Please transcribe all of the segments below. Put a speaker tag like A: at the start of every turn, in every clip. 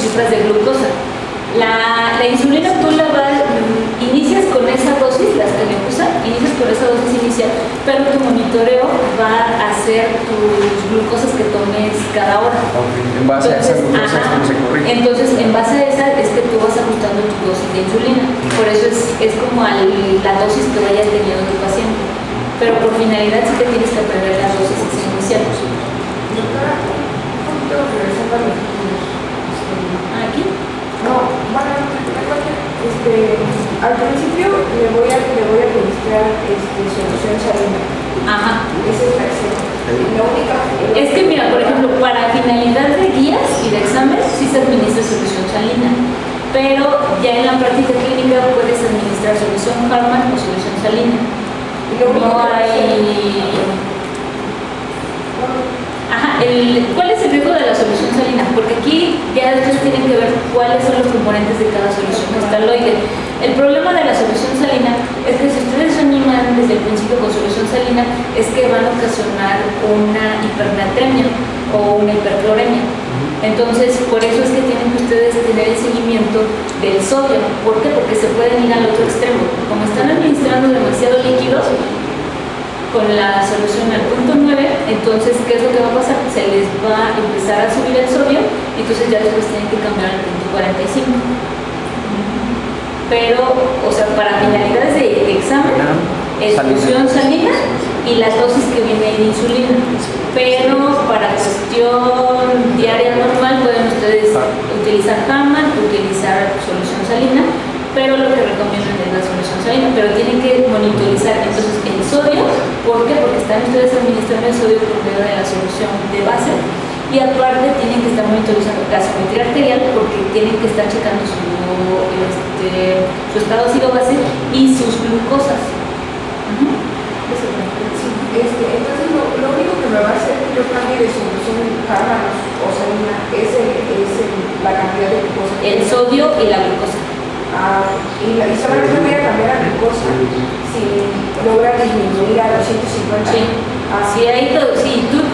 A: cifras de glucosa. La insulina tú inicias con esa dosis, las que me usan, inicias con esa dosis inicial, pero tu monitoreo va a ser tus glucosas que tomes cada hora.
B: En base a esa glucosa es como se corrige.
A: Entonces, en base a esa es que tú vas ajustando tu dosis de insulina. Por eso es como la dosis que vayas teniendo tu paciente. Pero por finalidad sí que tienes que aprender las dosis iniciales.
C: Doctora, un poquito regresando a los estudios.
A: ¿Aquí?
C: No, bueno, al principio le voy a administrar solución salina.
A: Ajá.
C: Esa es la escena. La única.
A: Es que mira, por ejemplo, para finalidad de guías y de examen sí se administra solución salina, pero ya en la práctica clínica puedes administrar solución Harman o solución salina. No hay. Ajá, ¿cuál es el riesgo de la solución salina? Porque aquí ya ustedes tienen que ver cuáles son los componentes de cada solución cristaloide. El problema de la solución salina es que si ustedes animan desde el principio con solución salina es que van a ocasionar una hipernatremia o una hipercloremia. Entonces, por eso es que tienen que ustedes tener el seguimiento del sodio. ¿Por qué? Porque se pueden ir al otro extremo. Como están administrando demasiado líquidos con la solución al punto 9, entonces, ¿qué es lo que va a pasar? Se les va a empezar a subir el sodio y entonces ya después tienen que cambiar al punto 45. Pero, o sea, para finalidades de examen, es solución salina y las dosis que viene de insulina. Pero para cuestión diaria normal pueden ustedes utilizar Harman, utilizar solución salina, pero lo que recomiendan es la solución salina, pero tienen que monitorizar entonces el sodio. ¿Por qué? Porque están ustedes administrando el sodio por medio de la solución de base y aparte tienen que estar monitorizando la gasometría arterial porque tienen que estar checando su estado ácido-base y sus glucosas.
C: Entonces lo único que me va a hacer que yo cambie de solución Harman o salina es la cantidad de glucosa.
A: El sodio y la glucosa.
C: Y solamente voy a cambiar la glucosa si logra disminuir a 250.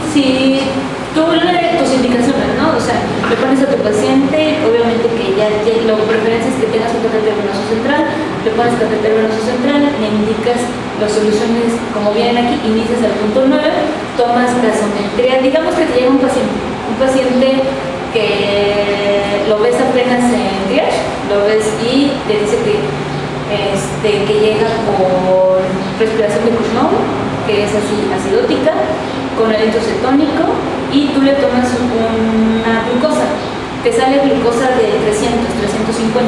A: Sí. Tú lees tus indicaciones, ¿no? O sea, le pones a tu paciente, obviamente que ya la preferencia es que tengas un catéter venoso central, le pones catéter venoso central, le indicas las soluciones como vienen aquí, inicias al punto 9, tomas gasometría, digamos que te llega un paciente que lo ves apenas en triage, lo ves y te dice que llega con respiración de Kuznov, que es así acidótica, con aliento cetónico y tú le tomas una glucosa, te sale glucosa de 300, 350.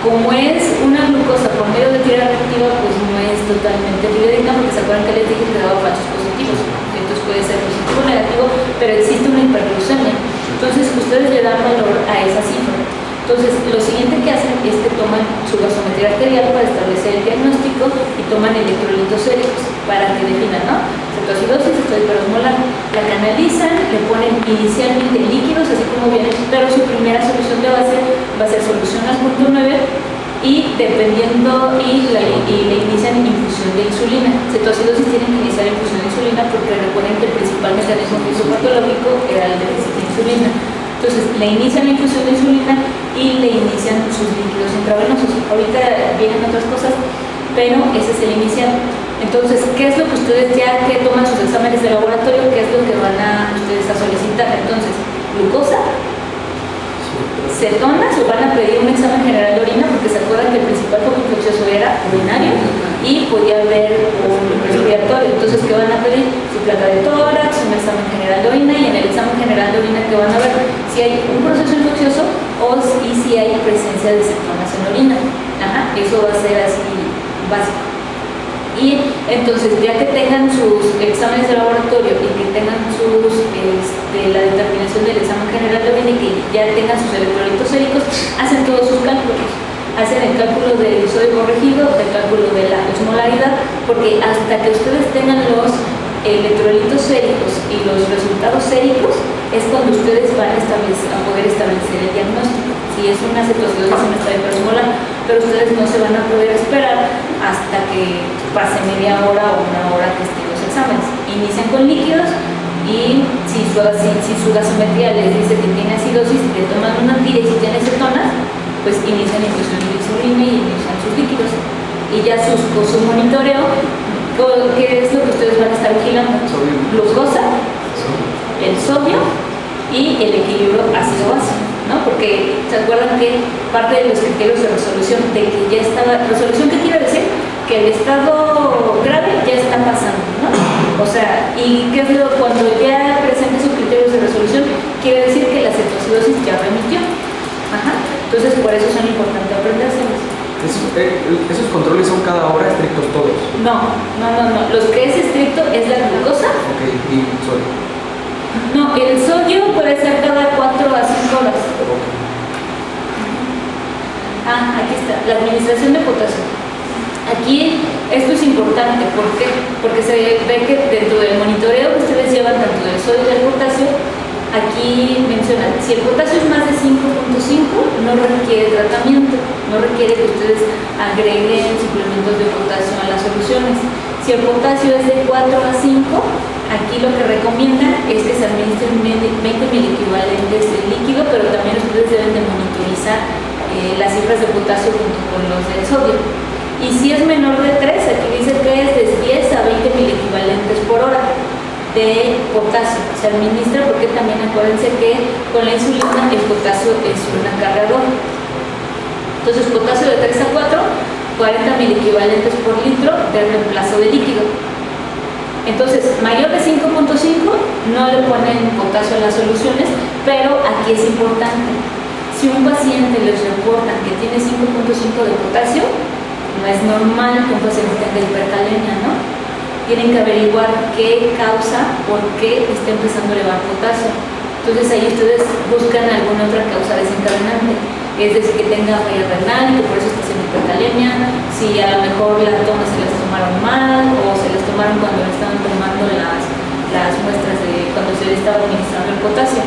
A: Como es una glucosa por medio de tira reactiva, pues no es totalmente fidedigna porque se acuerdan que les dije que daba fachos positivos, entonces puede ser positivo o negativo, pero existe una hiperglucemia. Entonces ustedes le dan valor a esa cifra. Entonces lo siguiente que hacen es que toman su gasometría arterial para establecer el diagnóstico y toman electrolitos séricos para que definan, ¿no? Cetoacidosis, estado hiperosmolar. La canalizan, le ponen inicialmente líquidos, así como vienen, pero su primera solución de base va a ser solución al punto 9 y dependiendo, le inician infusión de insulina. Cetoacidosis tienen que iniciar infusión de insulina porque recuerden que el principal mecanismo fisiopatológico era el déficit de insulina. Entonces le inician la infusión de insulina y le inician sus líquidos intravenosos. Ahorita vienen otras cosas, pero ese es el inicial. Entonces, ¿qué es lo que ustedes ya que toman sus exámenes de laboratorio, qué es lo que van a ustedes a solicitar? Entonces, glucosa, cetonas, o van a pedir un examen general de orina porque se acuerdan que el principal foco infeccioso era urinario y podía haber un respiratorio. Entonces, ¿qué van a pedir? Su placa de tórax, un examen general de orina y en el examen general de orina que van a ver si hay un proceso infeccioso y si hay presencia de cetonas en orina. Ajá, eso va a ser así básico. Y entonces, ya que tengan sus exámenes de laboratorio y que tengan la determinación del examen general de orina y que ya tengan sus electrolitos séricos, hacen todos sus cálculos. Hacen el cálculo del sodio corregido, el cálculo de la osmolaridad, porque hasta que ustedes tengan los electrolitos séricos y los resultados séricos, es cuando ustedes van a poder establecer el diagnóstico. Si es una cetoacidosis, una estado hiperosmolar, pero ustedes no se van a poder esperar hasta que pase media hora o una hora que estén los exámenes. Inician con líquidos y si su gasometría les dice que tiene acidosis, le toman una tira y si tiene pues inician infusión de insulina y inician sus líquidos. Y ya su monitoreo, ¿qué es lo que ustedes van a estar vigilando?
B: Sodio.
A: Glucosa, el sodio y el equilibrio ácido-base, ¿no? Porque se acuerdan que parte de los criterios de resolución de que ya estaba, resolución, ¿qué quiere decir? Que el estado grave ya está pasando, ¿no? O sea, ¿y qué es lo cuando ya presenta sus criterios de resolución? Quiere decir que la cetoacidosis ya remitió. Ajá. Entonces, por eso son importantes aprendérselos.
B: ¿Esos controles son cada hora estrictos todos?
A: No. Los que es estricto es la glucosa.
B: Ok, y sodio.
A: No, el sodio puede ser cada 4 a 5 horas.
B: Ok.
A: Aquí está, la administración de potasio. Aquí esto es importante, ¿por qué? Porque se ve que dentro del monitoreo que ustedes llevan tanto del sodio y del potasio, aquí mencionan, si el potasio es más de 5.5, no requiere tratamiento, no requiere que ustedes agreguen suplementos de potasio a las soluciones. Si el potasio es de 4 a 5, aquí lo que recomiendan es que se administren 20 miliequivalentes de líquido, pero también ustedes deben de monitorizar las cifras de potasio junto con los del sodio. Y si es menor de 3, aquí dice que es de 10 a 20 miliequivalentes por hora de potasio. Se administra porque también acuérdense que con la insulina el potasio es un acarreador. Entonces, potasio de 3 a 4, 40 miliequivalentes por litro de reemplazo de líquido. Entonces, mayor de 5.5 no le ponen potasio a las soluciones, pero aquí es importante. Si un paciente les reporta que tiene 5.5 de potasio, no es normal que un paciente tenga hipercalemia, ¿no? Tienen que averiguar qué causa, por qué está empezando a elevar potasio. Entonces ahí ustedes buscan alguna otra causa desencadenante, es decir, que tenga falla renal y que por eso está haciendo hipercalemia, si a lo mejor las tomas se las tomaron mal o se las tomaron cuando le estaban tomando las muestras de cuando se le estaba administrando el potasio.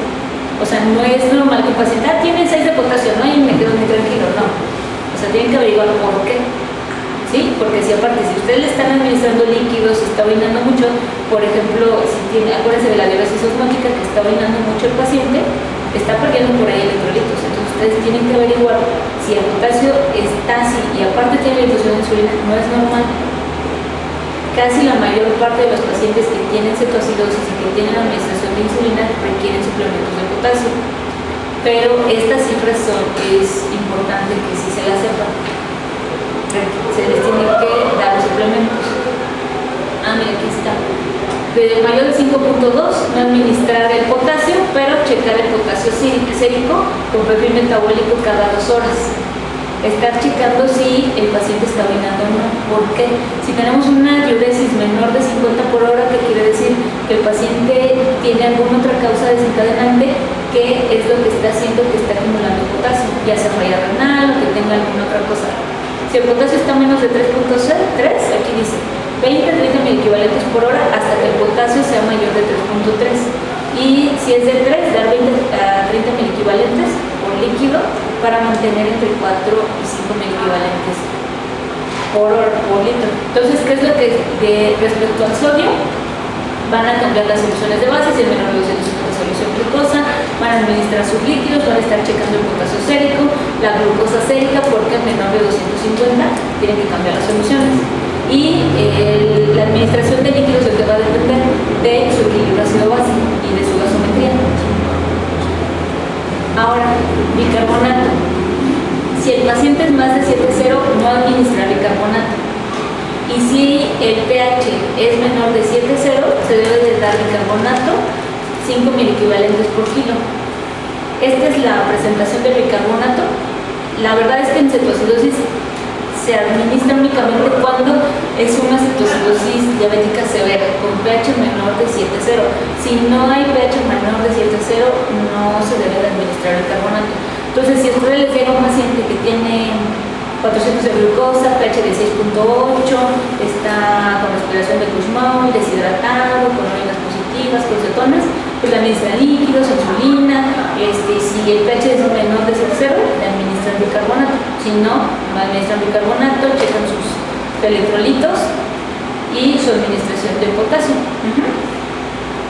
A: O sea, no es normal que un paciente, tiene 6 de potasio, ¿no? Y me quedo muy tranquilo, no. O sea, tienen que averiguar por qué. ¿Sí? Porque si aparte, si ustedes le están administrando líquidos, está orinando mucho, por ejemplo, si tiene, acuérdense de la diuresis osmótica, que está orinando mucho el paciente, está perdiendo por ahí electrolitos. Entonces ustedes tienen que averiguar si el potasio está así y aparte tiene la infusión de insulina, no es normal. Casi la mayor parte de los pacientes que tienen cetoacidosis y que tienen administración de insulina requieren suplementos de potasio. Pero estas cifras es importante que sí se las sepan. Se les tiene que dar los suplementos. Mira, aquí está. De mayor de 5.2, no administrar el potasio, pero checar el potasio sérico con perfil metabólico cada 2 horas. Estar checando si el paciente está orinando o no. ¿Por qué? Si tenemos una diuresis menor de 50 por hora, ¿qué quiere decir? Que el paciente tiene alguna otra causa desencadenante que es lo que está haciendo que está acumulando potasio, ya sea falla renal o que tenga alguna otra cosa. Si el potasio está menos de 3.3, aquí dice 20-30 miliequivalentes por hora hasta que el potasio sea mayor de 3.3. Y si es de 3, dar 20 a 30 miliequivalentes por líquido para mantener entre 4 y 5 miliequivalentes por litro. Entonces, ¿qué es lo que respecto al sodio? Van a cambiar las soluciones de base, si es menor de 250 solución glucosa, van a administrar sus líquidos, van a estar checando el potasio sérico, la glucosa sérica, porque es menor de 250, tienen que cambiar las soluciones. Y la administración de líquidos es lo que va a depender de su equilibrio ácido-base y de su gasometría. Ahora, bicarbonato. Si el paciente es más de 7,0, no administrar bicarbonato. Y si el pH es menor de 7,0, se debe de dar bicarbonato 5 miliequivalentes por kilo. Esta es la presentación del bicarbonato. La verdad es que en cetoacidosis se administra únicamente cuando es una cetoacidosis diabética severa, con pH menor de 7,0. Si no hay pH menor de 7,0, no se debe de administrar el carbonato. Entonces, si a ustedes les llega un paciente que tiene 400 de glucosa, pH de 6.8, está con respiración de Kussmaul, deshidratado, con orinas positivas, con cetonas, pues le administran líquidos, insulina. Si el pH es menor de 7,0, le administran bicarbonato. Si no, no administran bicarbonato, checan sus electrolitos y su administración de potasio.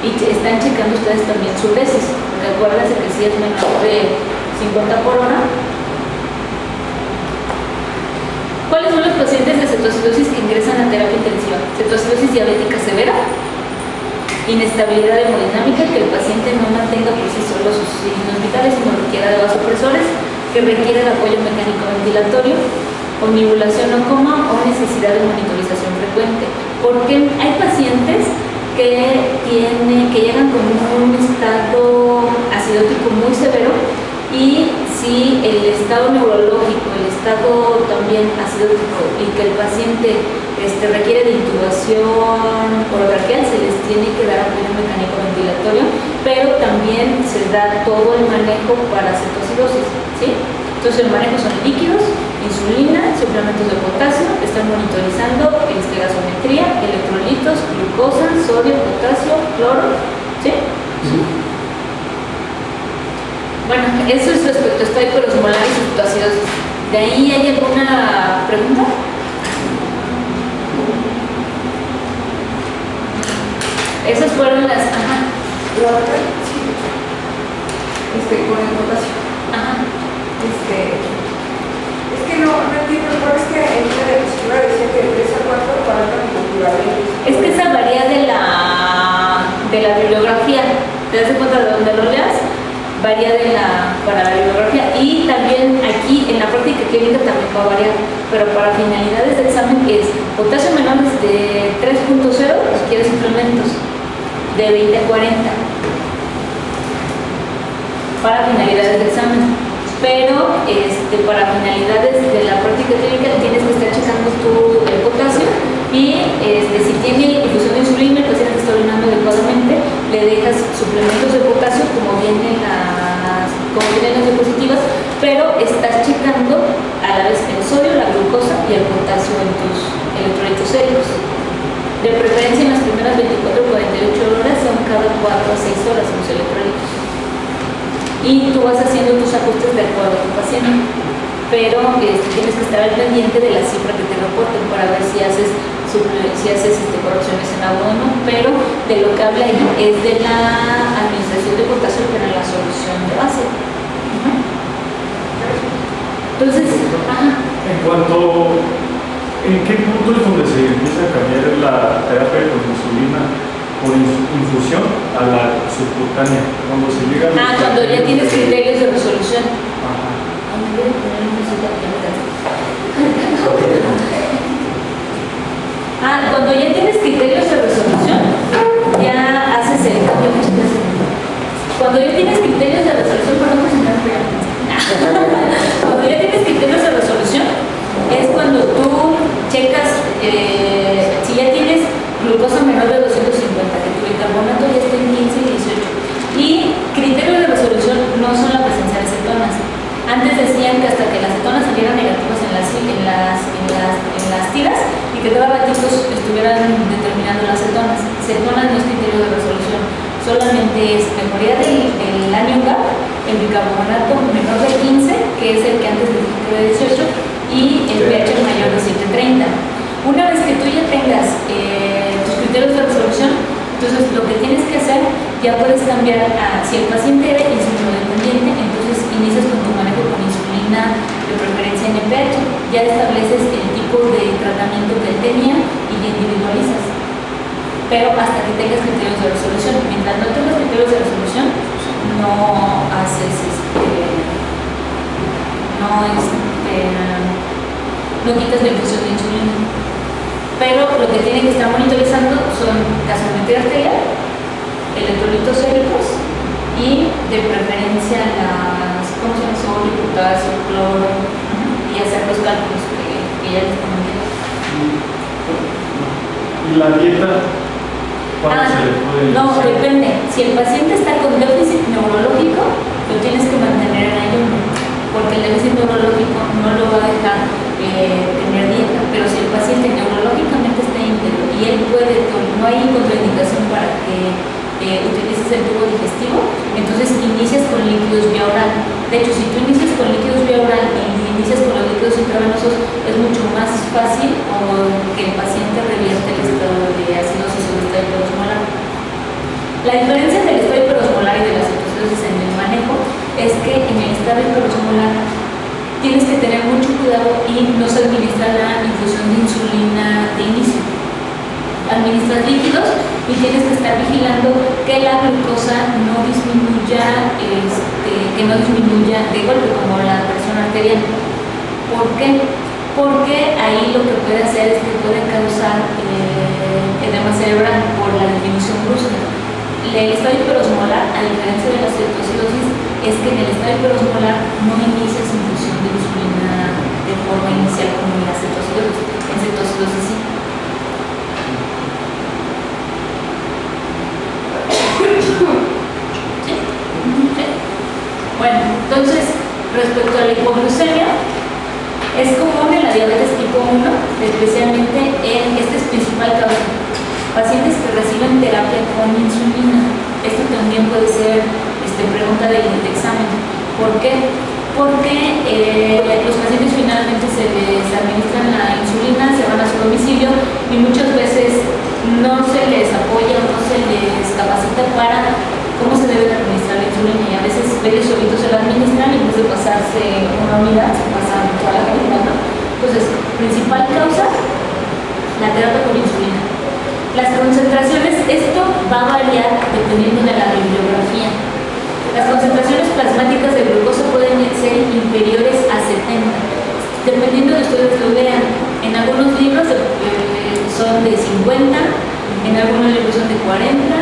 A: Y están checando ustedes también su uresis, porque acuérdense que si es menor de 50 por hora, los pacientes de cetoacidosis que ingresan a terapia intensiva. Cetoacidosis diabética severa, inestabilidad hemodinámica, que el paciente no mantenga por sí solo sus signos vitales, sino requiera de vasopresores, que requiere de apoyo mecánico ventilatorio, omnibulación o coma o necesidad de monitorización frecuente. Porque hay pacientes que llegan con un estado acidótico muy severo, y si el estado neurológico, el estado también acidótico, y que el paciente requiere de intubación orotraqueal, se les tiene que dar apoyo mecánico ventilatorio, pero también se da todo el manejo para cetoacidosis, ¿sí? Entonces el manejo son líquidos, insulina, suplementos de potasio, están monitorizando gasometría, electrolitos, glucosa, sodio, potasio, cloro, ¿sí? Bueno, eso es respecto a estadios molares y cetoacidosis. ¿De ahí hay alguna pregunta? Esas fueron las... Ajá.
C: La otra, sí. Con el potasio.
A: Ajá.
C: Es que no entiendo, pero es que en una diapositiva decía que de 3 a 4 para la culturales.
A: Es que esa varía de la bibliografía. ¿Te das cuenta de dónde lo leas? Varía para la bibliografía, y también aquí en la práctica clínica también va a variar, pero para finalidades de examen es potasio menores de 3.0, requiere suplementos de 20 a 40 para finalidades de examen, pero para finalidades de la práctica clínica tienes que estar checando tu el potasio, y si tiene infusión de insulina, el paciente está orinando adecuadamente, le dejas suplementos de potasio como vienen las diapositivas, pero estás checando a la vez el sodio, la glucosa y el potasio en tus electrolitos séricos. De preferencia en las primeras 24 o 48 horas, son cada 4 a 6 horas los electrolitos. Y tú vas haciendo tus ajustes de acuerdo a tu paciente, pero tienes que estar al pendiente de la cifra que te reporten para ver si haces correcciones en agua o no, pero de lo que habla ahí es de la administración de potasio para la solución de base. Entonces,
D: ¿en qué punto es donde se empieza a cambiar la terapia con insulina por infusión a la subcutánea? Cuando se llega a
A: cuando ya tienes criterios de resolución.
D: Ajá.
A: Cuando ya tienes criterios de resolución, ya haces el cambio. Cuando ya tienes criterios de resolución, cuando ya tienes criterios de resolución, es cuando tú checas si ya tienes glucosa menor de 250, que tu bicarbonato ya está en 15 y 18. Y criterios de resolución no son la presencia de cetonas. Antes decían que hasta que las cetonas salieran negativas en las tiras, y que cada ratito estuvieran determinando las cetonas. Cetonas no es criterio de resolución, solamente es mejoría del anion gap, el bicarbonato menor de 15, que es el que antes de 18, y el pH mayor de 730. Una vez que tú ya tengas tus criterios de resolución, entonces lo que tienes que hacer, ya puedes cambiar si el paciente era insulinodependiente, entonces inicias con tu manejo con insulina de preferencia en pH, ya estableces el tipo de tratamiento que él tenía y ya individualizas, pero hasta que tengas criterios de resolución. Mientras no tengas criterios de resolución, no haces no quitas la infusión de insulina, pero lo que tienen que estar monitorizando son gasometría arterial, electrolitos séricos y de preferencia sodio, potasio, cloro, y hacer los cálculos que ya les comenté.
D: ¿Y la dieta? ¿Cuándo se le puede
A: No,
D: iniciar?
A: depende. Si el paciente está con déficit neurológico, lo tienes que mantener en ayuno, porque el déficit neurológico no lo va a dejar tener dieta, pero si el paciente neurológicamente está íntegro y él puede, no hay contraindicación para que utilices el tubo digestivo, entonces inicias con líquidos vía oral. De hecho, si tú inicias con líquidos vía oral y inicias con los líquidos intravenosos, es mucho más fácil que el paciente revierte el estado de acidosis o el estado hiperosmolar. La diferencia del estado hiperosmolar y de la cetoacidosis en el manejo es que en el estado hiperosmolar tienes que tener mucho cuidado y no se administra la infusión de insulina de inicio. Administras líquidos y tienes que estar vigilando que la glucosa no disminuya, que no disminuya de golpe como la presión arterial. ¿Por qué? Porque ahí lo que puede hacer es que puede causar edema cerebral por la disminución brusca. El estado hiperosmolar, a diferencia de la cetoacidosis, es que en el estado hiperosmolar no inicias infusión de insulina de forma inicial como en la cetoacidosis. En cetoacidosis sí. ¿Sí? ¿Sí? Bueno, entonces, respecto a la hipoglucemia, es común en la diabetes tipo 1, especialmente esta es principal causa. Pacientes que reciben terapia con insulina. Esto también puede ser pregunta de examen. ¿Por qué? Porque los pacientes finalmente se les administran la insulina, se van a su domicilio y muchas veces no se les apoya o no se les capacita para cómo se debe administrar la insulina, y a veces varios solitos se la administran y en vez de pasarse una unidad se pasan toda la calidad, ¿no? Entonces, principal causa, la terapia con insulina. Las concentraciones, esto va a variar dependiendo de la bibliografía. Las concentraciones plasmáticas de glucosa pueden ser inferiores a 70, dependiendo de ustedes lo vean. En algunos libros son de 50, en algunos libros son de 40,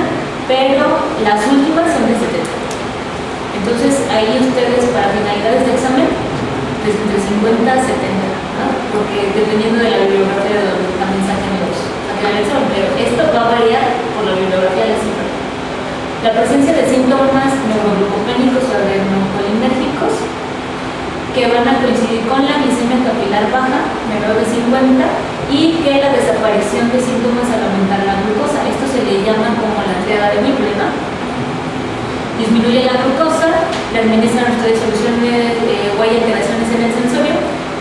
A: pero las últimas son de 70. Entonces, ahí ustedes, para finalidades de examen, pues entre 50 a 70, ¿no? Porque dependiendo de la bibliografía de donde también saquen el examen, pero esto va a variar por la bibliografía de la cifra. La presencia de síntomas neuroglucopénicos o adrenocolinérgicos que van a coincidir con la glicemia capilar baja, menor de 50, y que la desaparición de síntomas al aumentar la glucosa. Esto se le llama como la triada de Whipple, ¿no? Disminuye la glucosa, le administran ustedes solución de huella de alteraciones en el sensorio,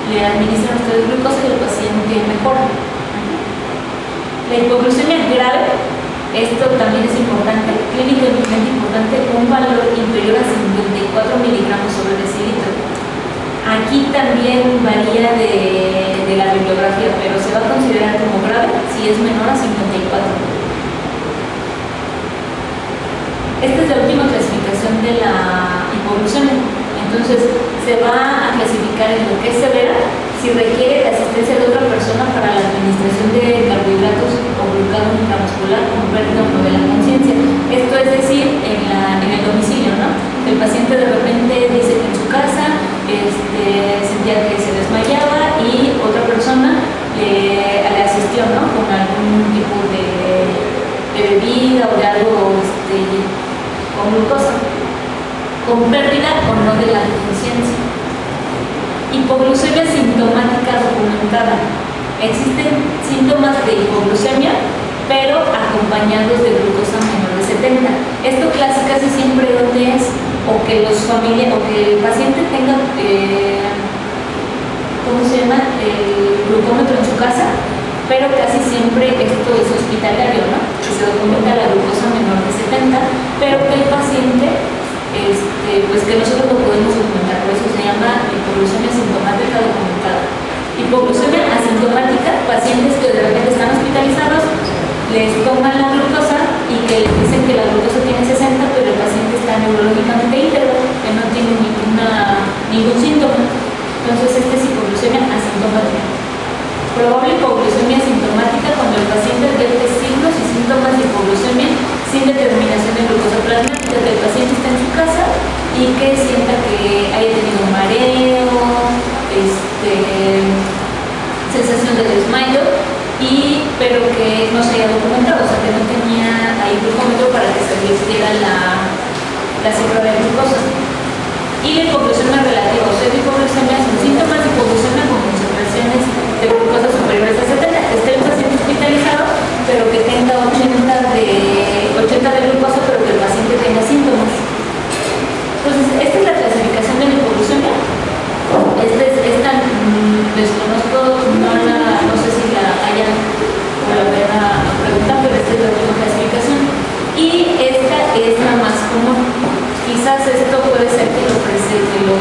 A: le administran ustedes glucosa y el paciente mejora. La hipoglucemia grave, esto también es importante, clínicamente importante, un valor inferior a 54 miligramos sobre decilitro. Aquí también varía de la bibliografía, pero se va a considerar como grave si es menor a 54. Esta es la última clasificación de la hipoglucemia. Entonces, se va a clasificar en lo que es severa, si requiere la asistencia de otra persona para la administración de carbohidratos o glucagón intramuscular con pérdida o no de la conciencia. Esto es decir, en el domicilio, ¿no? El paciente de repente dice que en su casa sentía que se desmayaba y otra persona le asistió, ¿no? Con algún tipo de bebida o de algo con glucosa, con pérdida o no de la conciencia. Hipoglucemia sintomática documentada. Existen síntomas de hipoglucemia, pero acompañados de glucosa menor de 70. Esto casi siempre donde es o que los familiares o que el paciente tenga el glucómetro en su casa, pero casi siempre esto es hospitalario, ¿no? Que se documenta la glucosa menor de 70, pero que el paciente pues que nosotros lo podemos documentar, por eso se llama hipoglucemia sintomática documentada. Hipoglucemia asintomática, pacientes que de repente están hospitalizados, les toman la glucosa y que les dicen que la glucosa tiene 60, pero el paciente está neurológicamente íntegro, que no tiene ningún síntoma. Entonces, esta es hipoglucemia asintomática. Probable hipoglucemia sintomática cuando el paciente advierte signos y síntomas de hipoglucemia sin determinación de glucosa plasmática, que el paciente está en su casa y que sienta que haya tenido mareo, sensación de desmayo, pero que no se haya documentado, o sea que no tenía ahí glucómetro para que se les diera la cifra de glucosa. Y la hipoglucemia relativa, o sea, la hipoglucemia son síntomas de hipoglucemia con concentraciones de glucosa superiores a 70, que esté el paciente hospitalizado, pero que tenga 80 de glucosa, pero que el paciente tenga síntomas. Entonces, esta es la clasificación de la hipoglucemia. Esta desconozco, no sé si la hayan o la vayan a preguntar, pero esta es la última clasificación. Y esta es la más común. Quizás esto puede ser que lo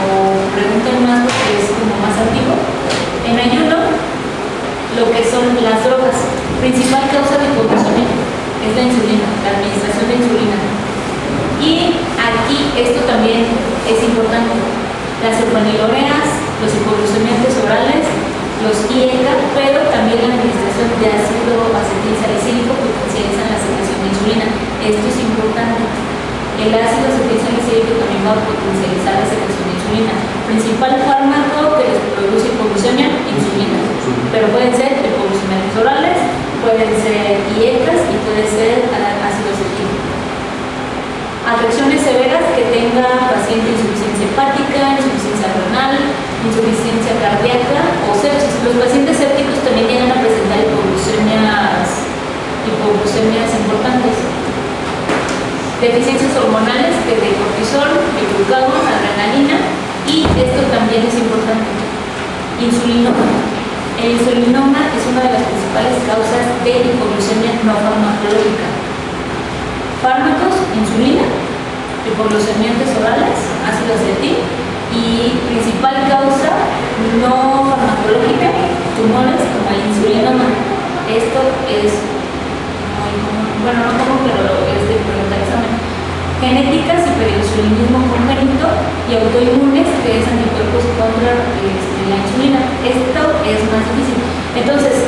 A: pregunten más porque es como más antiguo. En son las drogas. Principal causa de hipoglucemia es la insulina, la administración de insulina. Y aquí esto también es importante. Las sulfonilureas, los hipoglucemiantes orales, los IECA, pero también la administración de ácido acetilsalicílico potencializan la secreción de insulina. Esto es importante. El ácido acetilsalicílico también va a potencializar la secreción de insulina. Principal fármaco que les produce hipoglucemia, insulina. Pero pueden ser hipoglucemiantes orales, pueden ser IECAS y puede ser ácido acetílico. Afecciones severas que tenga paciente insuficiencia hepática, insuficiencia renal, insuficiencia cardíaca o sepsis. Los pacientes sépticos también llegan a presentar hipoglucemias importantes. Deficiencias hormonales que de cortisol, de glucagón, adrenalina, y esto también es importante. Insulinoma. El insulinoma es una de las principales causas de hipoglucemia no farmacológica. Fármacos, insulina, hipoglucemiantes orales, ácido acetil, y principal causa no farmacológica, tumores como el insulinoma. Esto es muy común, bueno, no común, pero es de pregunta de examen. Genéticas, hiperinsulinismo congénito y autoinmunes, que es anticuerpos contra la insulina. Esto es más difícil. Entonces,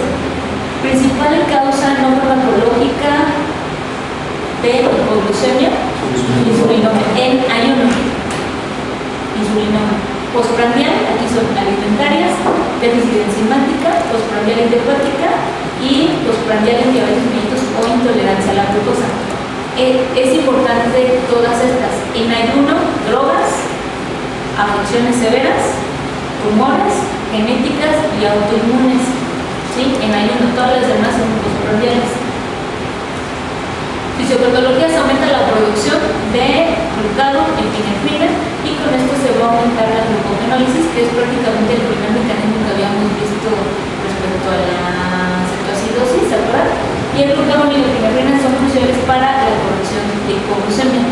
A: principal causa no farmacológica de hipoglucemia, insulinoma en ayuno. Insulinoma. Postprandial, aquí son alimentarias, déficit enzimática, postprandial idiopática y postprandial en diabetes mellitus o intolerancia a la glucosa. Es importante todas estas. En ayuno, drogas, afecciones severas, tumores, genéticas y autoinmunes. ¿Sí? En ayuno, todas las demás son postprandiales. Fisiopatologías, aumenta la producción de glucagón, epinefrina, y con esto se va a aumentar la glucogenólisis, que es prácticamente el primer mecanismo que habíamos visto respecto a la cetoacidosis, ¿se acuerdan? Y el glucagón y la epinefrina son cruciales para la corrección de hipoglucemia.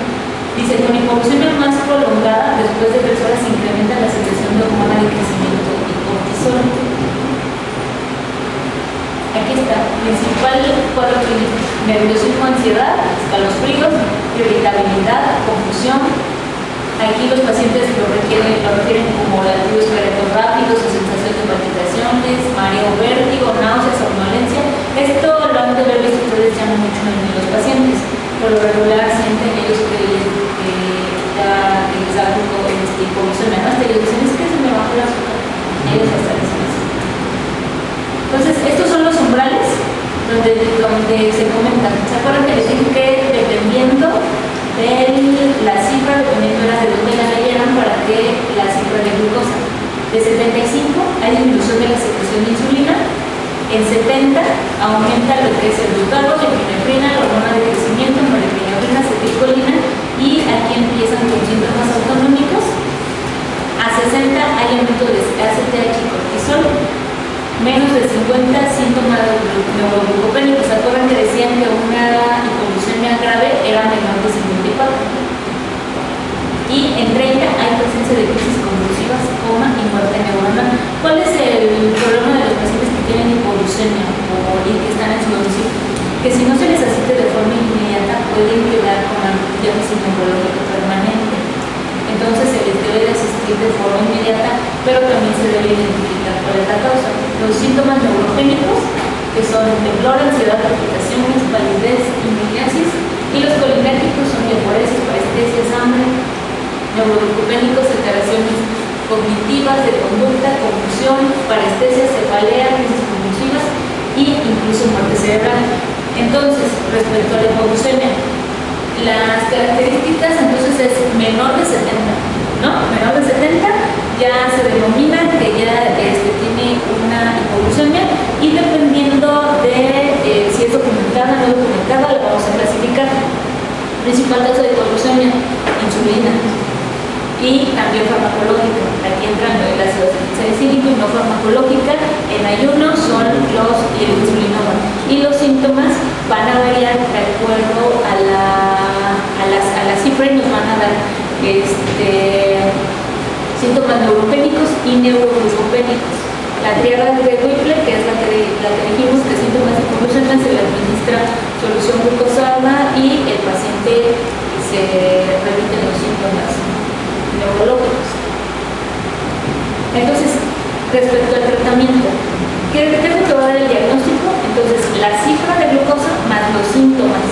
A: Dice, con hipoglucemia más prolongada, después de 3 horas se incrementa la secreción de hormona de crecimiento y cortisol. Aquí está, principal cuadro clínico: nerviosismo, ansiedad, escalofríos, irritabilidad, confusión. Aquí los pacientes lo refieren como latidos cardíacos rápidos o sensación de palpitaciones, mareo, vértigo, náuseas, somnolencia. Esto lo han de ver visto ustedes ya mucho en los pacientes. Por lo regular sienten ellos que ya les da hipoglucemia, hasta ellos dicen, es que se me bajó el azúcar. Ellos hasta dicen así. Entonces, estos son los umbrales donde se comentan. ¿Se acuerdan que les dije que dependiendo de la cifra, dependiendo de dónde la leyeran, para que la cifra de glucosa? De 75 hay disminución de la secreción de insulina, en 70 aumenta lo que es el glucagón, la epinefrina, la hormona de crecimiento, norepinefrina, acetilcolina, y aquí empiezan con síntomas autonómicos. A 60 hay aumento de ACTH y cortisol. Menos de 50 síntomas neuroglucopénicos. ¿Se acuerdan que decían que una hipoglucemia grave era menor de 54? Y en 30 hay presencia de crisis convulsivas, coma y muerte neuronal. ¿Cuál es el problema de los pacientes que tienen hipoglucemia y que están en su domicilio? Que si no se les asiste de forma inmediata pueden quedar con algún déficit neurológico permanente. Entonces se les debe de asistir de forma inmediata, pero también se debe identificar cuál es la causa. Los síntomas neurogénicos, que son temblor, ansiedad, palpitaciones, palidez, hemiliasis, y los colinérgicos son diaforesis, parestesias, hambre, neuroglucopénicos, alteraciones cognitivas, de conducta, confusión, parestesias, cefalea, crisis convulsivas e incluso muerte cerebral. Entonces, respecto a la hipoglucemia, las características entonces es menor de 70, ¿no? Menor de 70 ya se denomina que ya tiene una hipoglucemia, y dependiendo de si es documentada o no documentada, la vamos a clasificar. Principal causa de hipoglucemia, insulina, y también farmacológica. Aquí entran el ácido acetilsalicílico y no farmacológica. En ayuno son el insulinoma. Y los síntomas van a variar de acuerdo a la cifra, y nos van a dar síntomas neurogénicos y neuroglucopénicos. La triada de Whipple, que es la que la que dijimos, que síntomas de hipoglucemia, se le administra solución glucosada y el paciente se remiten los síntomas neurológicos. Entonces, respecto al tratamiento, ¿qué tengo que dar el diagnóstico? Entonces, la cifra de glucosa más los síntomas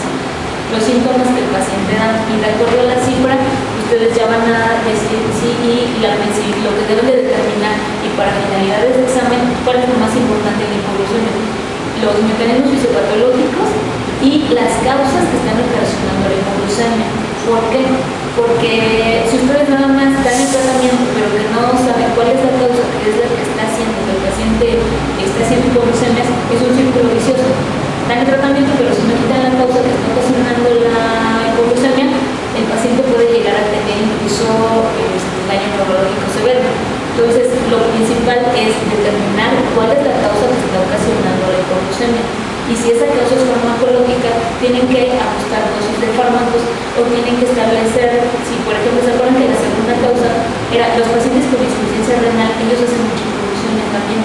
A: que el paciente da, y de acuerdo a la cifra, ustedes ya van a decir sí y lo que deben de determinar, y para finalidades de examen, cuál es lo más importante en la hipoglucemia, los mecanismos fisiopatológicos y las causas que están ocasionando la hipoglucemia. ¿Por qué? Porque si ustedes nada más dan el tratamiento, pero que no saben cuál es la causa, que es la que está haciendo que el paciente esté haciendo hipoglucemias, es un círculo vicioso. Dan el tratamiento, pero si no quitan la causa que está ocasionando la hipoglucemia, el paciente puede llegar a tener incluso daño neurológico severo. Entonces, lo principal es determinar cuál es la causa que está ocasionando la hipoglucemia. Y si esa causa es farmacológica, tienen que ajustar dosis de fármacos o tienen que establecer, si por ejemplo se acuerdan que la segunda causa era los pacientes con insuficiencia renal, ellos hacen mucha hipoglucemia también.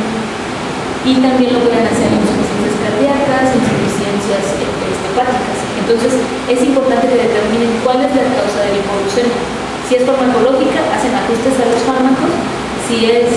A: Y también lo pueden hacer en insuficiencias cardíacas, insuficiencias hepáticas. Entonces, es importante que determinen cuál es la causa de la hipoglucemia. Si es farmacológica, hacen ajustes a los fármacos. Si es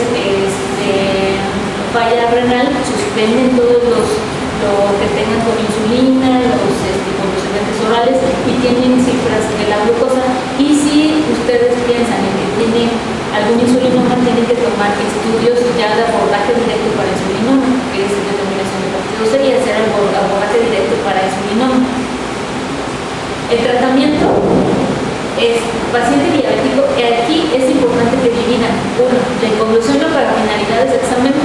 A: falla renal, suspenden todos lo que tengan con insulina, los hipoglucemiantes orales, y tienen cifras de la glucosa. Y si ustedes piensan en que tienen algún insulinoma, tienen que tomar estudios ya de abordaje directo para insulinoma, que es determinación de partidos, y hacer el abordaje directo para insulinoma. El tratamiento es paciente diabético. Aquí es importante que dividan, uno, la hipoglucemia para finalidades de examen.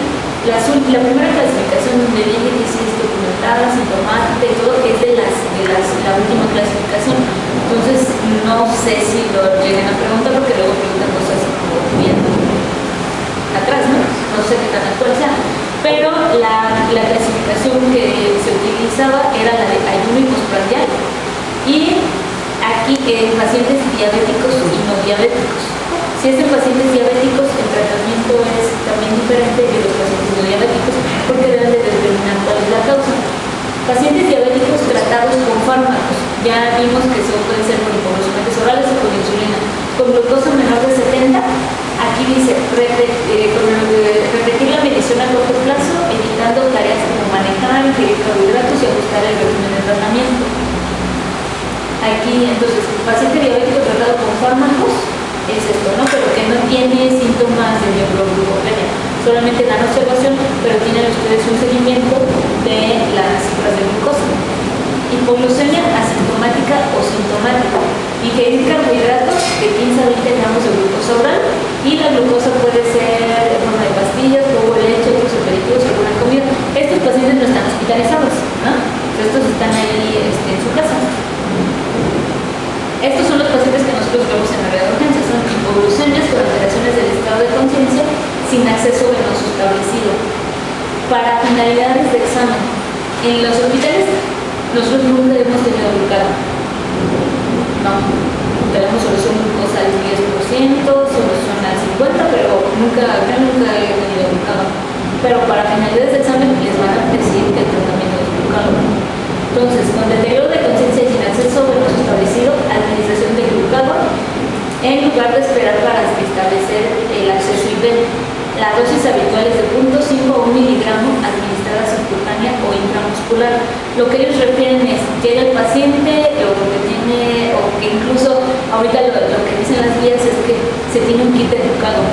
A: La primera clasificación donde viene que sí es documentada, sintomática y todo, es de la última clasificación. Entonces, no sé si lo lleguen a preguntar, porque luego preguntan cosas como bien atrás, ¿no? No sé qué tan actual sea. Pero la clasificación que se utilizaba era la de ayuno y postprandial. Y aquí en pacientes diabéticos y no diabéticos. Si es en pacientes diabéticos, el tratamiento es también diferente de los pacientes no diabéticos, porque deben de determinar cuál es la causa. Pacientes diabéticos tratados con fármacos, ya vimos que pueden ser con hipoglucemiantes orales o con insulina. Con glucosa menor de 70, aquí dice repetir la medición a corto plazo, evitando tareas como manejar, ingerir carbohidratos y ajustar el régimen de tratamiento. Aquí, entonces, paciente diabético tratado con fármacos es esto, ¿no? Pero que no tiene síntomas de neuroglucopenia, solamente dan observación, pero tienen ustedes un seguimiento de las cifras de glucosa. Hipoglucemia asintomática o sintomática. Ingerir carbohidratos de 15 a 20 gramos de glucosa oral, y la glucosa puede ser en forma de pastillas, polvo de leche, otros aperitivos, alguna comida. Estos pacientes no están hospitalizados, ¿no? Estos están ahí en su casa. Estos son los pacientes que nosotros vemos en la área de urgencia, son hipoglucemias con alteraciones del estado de conciencia sin acceso venoso establecido. Para finalidades de examen, en los hospitales nosotros nunca hemos tenido glucado. No, tenemos solución glucosa al 10%, solución al 50%, pero yo nunca he tenido glucado. Pero para finalidades de examen les van a decir que el tratamiento es glucado. Entonces, con deterioro de conciencia y sin acceso venoso establecido, administración de glucado, en lugar de esperar para establecer el acceso IV. La dosis habitual es de 0.5 a 1 miligramo administrada subcutánea o intramuscular. Lo que ellos refieren es, llega el paciente o que incluso ahorita lo que dicen las guías es que se tiene un kit de glucado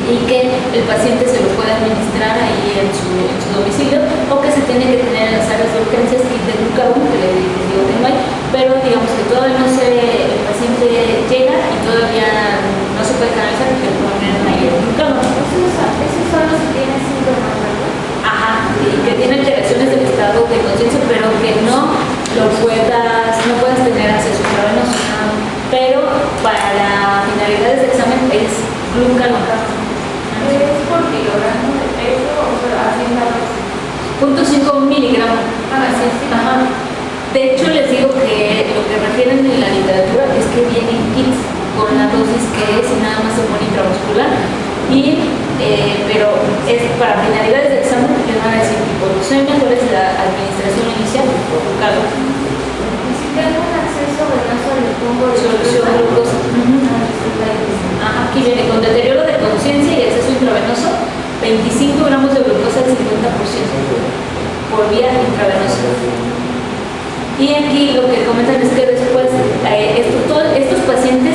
A: y que el paciente se lo puede administrar ahí en su domicilio, o que se tiene que tener en las áreas de urgencias kit de glucado, que les digo que no hay, pero digamos que todavía no el paciente llega y todavía no se puede canalizar, que le ponen ahí el glucado.
C: Esos son los que tienen síntomas, ¿verdad?
A: Ajá, y que tiene alteraciones del estado de conciencia, pero que no puedas tener acceso intravenoso. Pero para finalidades de examen es glucano.
C: ¿Es por kilogramo de peso o sea, así nada más?
A: 0.5 miligramos.
C: Así, sí.
A: Ajá. De hecho, les digo que lo que refieren en la literatura es que vienen kits con la dosis que es y nada más se pone intramuscular. Pero es para finalidades de examen, les van a decir hipoglucemia, cuál es la administración inicial, Carlos.
E: Si tengo un acceso venoso le pongo
A: Solución glucosa. Aquí viene con deterioro de conciencia y exceso intravenoso, 25 gramos de glucosa al 50% por vía intravenosa. Y aquí lo que comentan es que después estos pacientes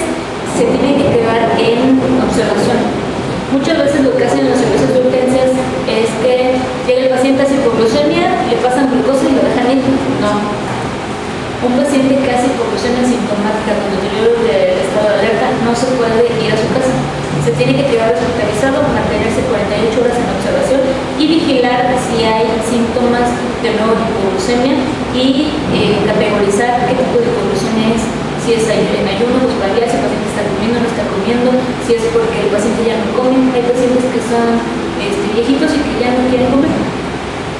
A: se tienen que quedar en observación. Muchas veces lo que hacen los servicios de urgencias es que llega el paciente a hipoglucemia, le pasan glucosa y lo dejan ir. No. Un paciente que hace hipoglucemia sintomática con deterioro del estado de alerta no se puede ir a su casa. Se tiene que quedar hospitalizado, mantenerse 48 horas en observación y vigilar si hay síntomas de nuevo de hipoglucemia y categorizar qué tipo de hipoglucemia es. Si es en ayuno, pues para ver si el paciente está comiendo o no está comiendo, si es porque el paciente ya no come. Hay pacientes que son viejitos y que ya no quieren comer.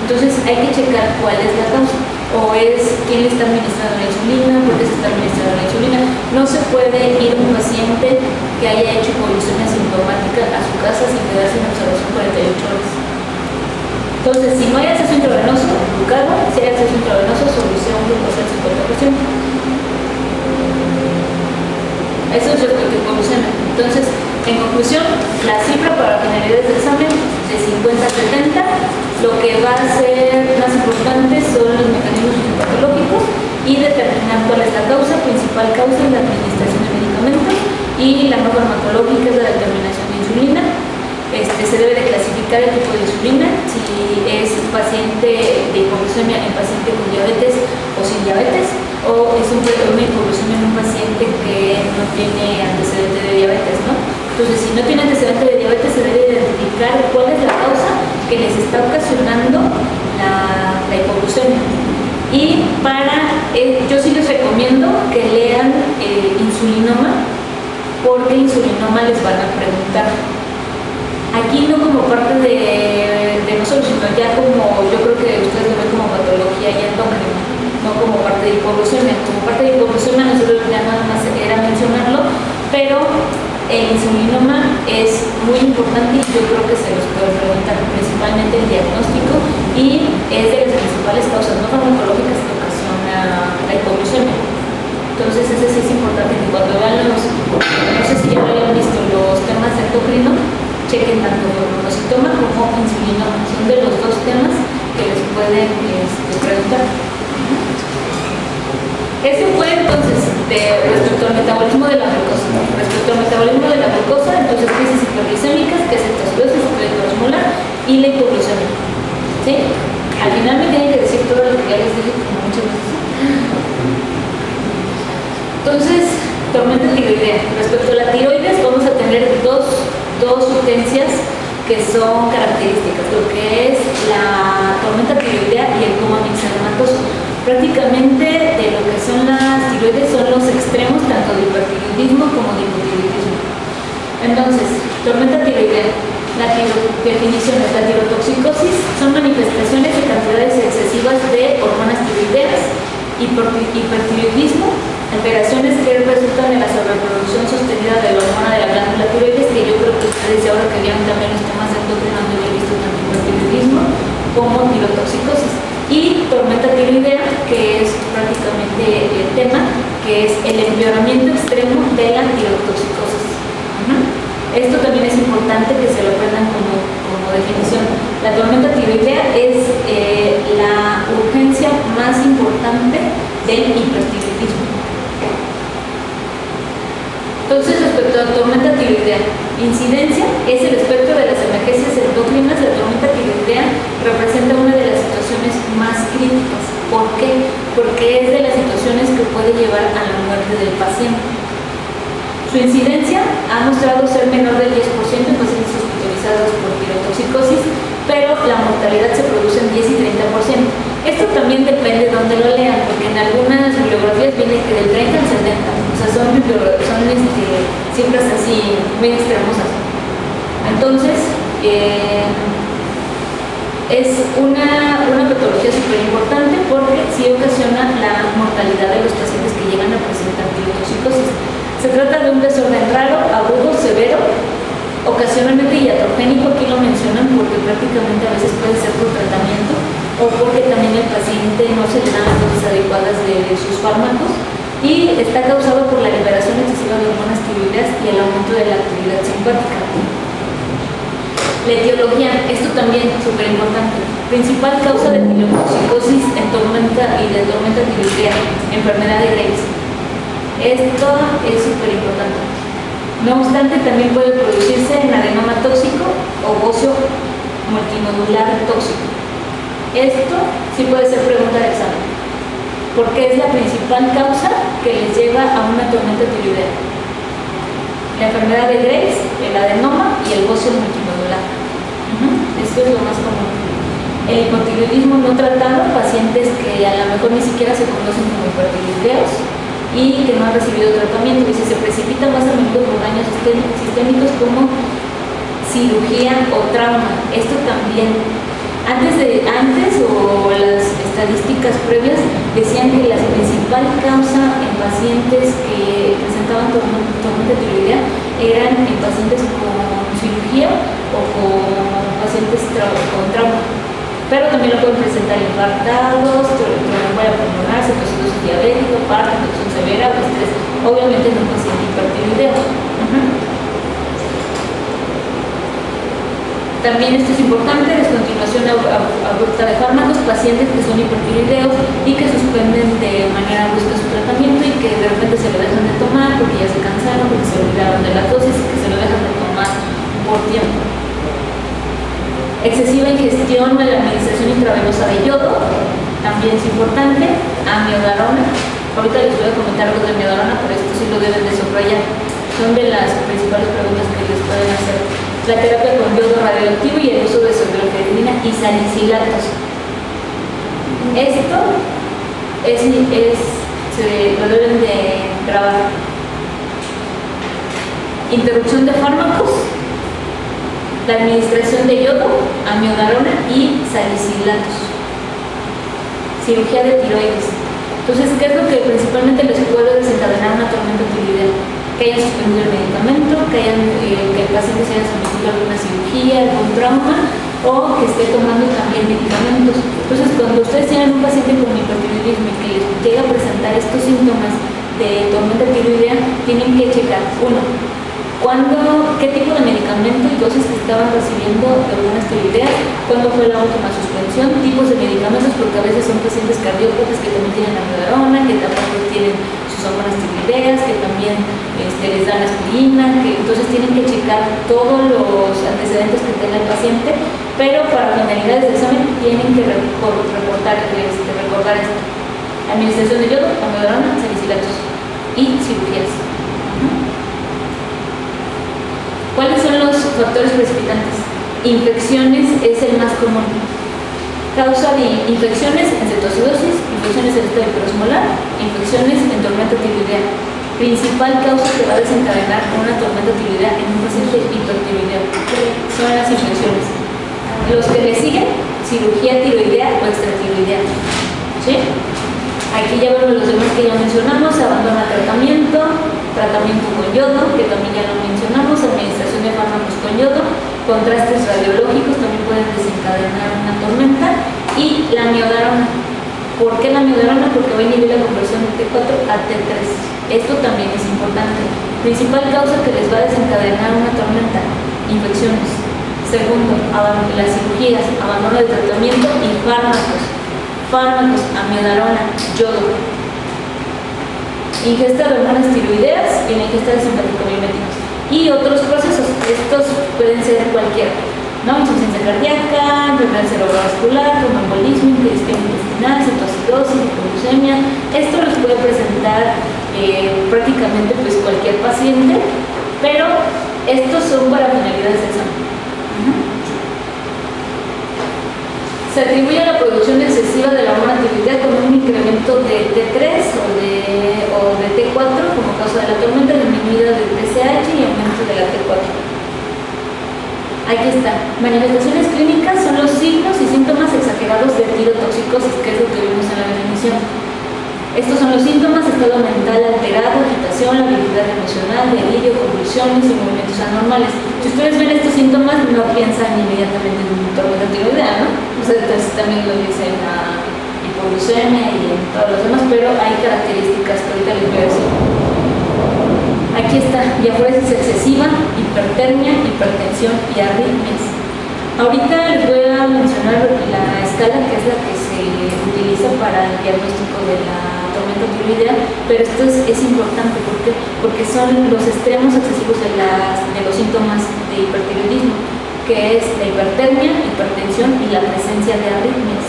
A: Entonces hay que checar cuál es la causa. O es quién le está administrando la insulina, por qué se está administrando la insulina. No se puede ir un paciente que haya hecho hipoglucemia sintomática a su casa sin quedarse en observación 48 horas. Entonces, si no hay acceso intravenoso, glucagón; si hay acceso intravenoso, solución glucosa al 50%. Eso es respecto a hipoglucemia. Entonces, en conclusión, la cifra para finalidades de examen de 50 a 70, lo que va a ser más importante son los mecanismos patológicos y determinar cuál es la principal causa de la administración de medicamentos, y la no farmacológica es la determinación de insulina. Se debe de clasificar el tipo de insulina, si es paciente de hipoglucemia en paciente con diabetes o sin diabetes, o es una hipoglucemia en un paciente que no tiene antecedente de diabetes, ¿no? Entonces, si no tiene antecedente de diabetes, se debe identificar cuál es la causa que les está ocasionando la hipoglucemia. Y yo sí les recomiendo que lean insulinoma, porque insulinoma les van a preguntar. Aquí no como parte de nosotros, sino ya como, yo creo que ustedes lo ven como patología y endócrina, no como parte de hipoglucemia. Como parte de hipoglucemia nosotros ya nada más era mencionarlo, pero el insulinoma es muy importante y yo creo que se los puede preguntar, principalmente el diagnóstico, y es de las principales causas no farmacológicas que ocasiona la hipoglucemia. Entonces ese sí es importante que cuando vean no sé si ya lo hayan visto, los temas de endocrino, chequen tanto glucositoma como insulinoma. Son de los dos temas que les pueden preguntar. Eso fue entonces respecto al metabolismo de la glucosa. Respecto al metabolismo de la glucosa, entonces crisis hiperglicémicas, que es el cetoacidosis, el osmolar y la hipoglucemia. ¿Sí? Al final me tienen que decir todo lo que ya les dije como muchas veces. Entonces, tormenta tiroidea. Respecto a la tiroides, vamos a tener dos urgencias que son características, lo que es la tormenta tiroidea y el coma mixedematoso. Prácticamente de lo que son las tiroides son los extremos tanto de hipertiroidismo como de hipotiroidismo. Entonces, tormenta tiroidea, definiciones: la tirotoxicosis son manifestaciones de cantidades excesivas de hormonas tiroideas, hipertiroidismo, alteraciones que resultan de la sobreproducción sostenida de la hormona de la glándula tiroides, que yo creo que ustedes ahora que vieron también los temas de endocrino han de haber visto tanto hipertiroidismo como tirotoxicosis. Y tormenta tiroidea, que es prácticamente el tema, que es el empeoramiento extremo de la tirotoxicosis. Esto también es importante que se lo aprendan como definición. La tormenta tiroidea es la urgencia más importante del hipertiroidismo. Entonces, respecto a la tormenta tiroidea, incidencia es el espectro de las emergencias endócrinas. La tormenta tiroidea representa una de las situaciones más críticas. ¿Por qué? Porque es de las situaciones que puede llevar a la muerte del paciente. Su incidencia ha mostrado ser menor del 10% en pacientes hospitalizados por tirotoxicosis, pero la mortalidad se produce en 10 y 30%. Esto también depende de dónde lo lean, porque en algunas bibliografías viene que del 30 al 70%. O sea, son cifras así muy extremosas. Entonces, es una patología súper importante porque sí ocasiona la mortalidad de los pacientes que llegan a presentar tirotoxicosis. Se trata de un desorden raro, agudo, severo, ocasionalmente iatrogénico. Aquí lo mencionan porque prácticamente a veces puede ser por tratamiento se le dan las dosis adecuadas de sus fármacos, y está causado por la liberación excesiva de hormonas tiroideas y el aumento de la actividad simpática. La etiología, esto también es súper importante. Principal causa de tirotoxicosis y de tormenta tiroidea, enfermedad de Graves. Esto es súper importante. No obstante, también puede producirse en adenoma tóxico o bocio multinodular tóxico. Esto sí puede ser pregunta de examen, porque es la principal causa que les lleva a una tormenta tiroidea. La enfermedad de Graves, el adenoma y el bocio multinodular. Esto es lo más común. El hipotiroidismo no tratado, pacientes que a lo mejor ni siquiera se conocen como hipertiroideos y que no han recibido tratamiento, y si se precipita más a menudo por daños sistémicos como cirugía o trauma. Esto también, antes o las estadísticas previas decían que la principal causa en pacientes que presentaban tormenta tiroidea eran en pacientes con cirugía o con pacientes con trauma. Pero también lo pueden presentar infartados, tromboembolia pulmonar, cetoacidosis diabética, paro, infección severa o estrés. Obviamente no paciente hipertiroideo. También esto es importante, descontinuación abrupta de fármacos, pacientes que son hipertiroideos y que suspenden de manera brusca su tratamiento y que de repente se lo dejan de tomar porque ya se cansaron, porque se olvidaron de las dosis y que se lo dejan de tomar por tiempo. Excesiva ingestión de la administración intravenosa de yodo, también es importante. Amiodarona, ahorita les voy a comentar algo de amiodarona, pero esto sí lo deben de subrayar. Son de las principales preguntas que les pueden hacer. La terapia con yodo radioactivo y el uso de sobrofenilina y salicilatos. Esto lo deben de grabar. Interrupción de fármacos, la administración de yodo, amiodarona y salicilatos. Cirugía de tiroides. Entonces, ¿qué es lo que principalmente les puede desencadenar una tormenta tiroidea? Que hayan suspendido el medicamento, que el paciente se haya sometido a alguna cirugía, algún trauma, o que esté tomando también medicamentos. Entonces, cuando ustedes tienen un paciente con hipertiroidismo y que les llega a presentar estos síntomas de tormenta tiroidea, tienen que checar, uno, qué tipo de medicamento y dosis que estaban recibiendo de hormonas tiroideas, cuándo fue la última suspensión, tipos de medicamentos, porque a veces son pacientes cardiópatas que también tienen amiodarona, que también tienen sus hormonas tiroideas, que también les dan aspirina, que entonces tienen que checar todos los antecedentes que tenga el paciente, pero para finalidades de examen tienen que recordar esto: administración de yodo, amiodarona, salicilatos y cirugías. ¿Cuáles son los factores precipitantes? Infecciones es el más común. Causa de infecciones en cetoacidosis, infecciones en estado hiperosmolar, infecciones en tormenta tiroidea. Principal causa que va a desencadenar una tormenta tiroidea en un paciente hipertiroideo son las infecciones. Los que le siguen, cirugía tiroidea o extratiroidea. ¿Sí? Aquí ya vemos los demás que ya mencionamos: abandono al tratamiento con yodo, que también ya lo mencionamos, administración de fármacos con yodo, contrastes radiológicos también pueden desencadenar una tormenta, y la amiodarona. ¿Por qué la amiodarona? Porque va a inhibir la conversión de T4 a T3. Esto también es importante. Principal causa que les va a desencadenar una tormenta: infecciones. Segundo, las cirugías, abandono del tratamiento y fármacos, amiodarona, yodo. Ingesta de hormonas tiroideas y la ingesta de simpático-miméticos. Y otros procesos, estos pueden ser cualquiera, ¿no? Insuficiencia cardíaca, enfermedad cerebrovascular, tromboembolismo, infección intestinal, cetoacidosis, hipoglucemia. Esto los puede presentar prácticamente pues cualquier paciente, pero estos son para finalidades de examen. Se atribuye a la producción excesiva de la hormona tiroidea con un incremento de T3 o de T4 como causa de la tormenta, disminuida de TSH y aumento de la T4. Aquí está. Manifestaciones clínicas son los signos y síntomas exagerados de tirotoxicosis, que es lo que vimos en la definición. Estos son los síntomas: estado mental alterado, agitación, labilidad emocional, delirio, convulsiones y movimientos anormales. Si ustedes ven estos síntomas, no piensan inmediatamente en un tormenta tiroidea, ¿no? Entonces también lo dicen la hipoglucemia, glucemia y en todos los demás, pero hay características que ahorita les voy a decir. Aquí está, diaforesis excesiva, hipertermia, hipertensión y arritmias. Ahorita les voy a mencionar la escala que es la que se utiliza para el diagnóstico de la tormenta tiroidea, pero esto es importante porque son los extremos excesivos de los síntomas de hipertiroidismo, que es la hipertermia, hipertensión y la presencia de arritmias.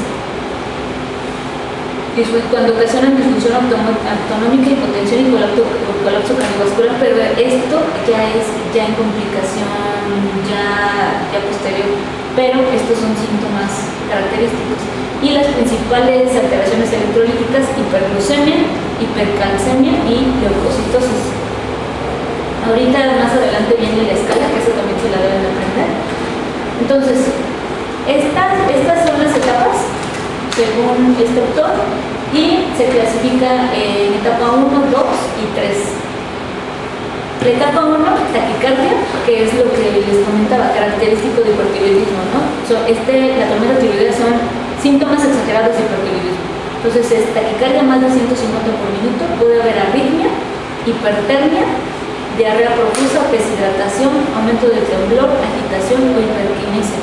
A: Cuando ocasionan disfunción autonómica, hipotensión y colapso cardiovascular, pero esto ya en complicación ya posterior, pero estos son síntomas característicos. Y las principales alteraciones electrolíticas: hiperglucemia, hipercalcemia y leucocitosis. Ahorita más adelante viene la escala, que eso también se la deben de aprender. Entonces, estas son las etapas según este autor, y se clasifica en etapa 1, 2 y 3. La etapa 1, taquicardia, que es lo que les comentaba, característico de hipertiroidismo, ¿no? La tormenta tiroidea son síntomas exagerados de hipertiroidismo. Entonces es taquicardia más de 150 por minuto, puede haber arritmia, hipertermia, diarrea profusa, deshidratación, aumento del temblor, agitación o hiperquinesia.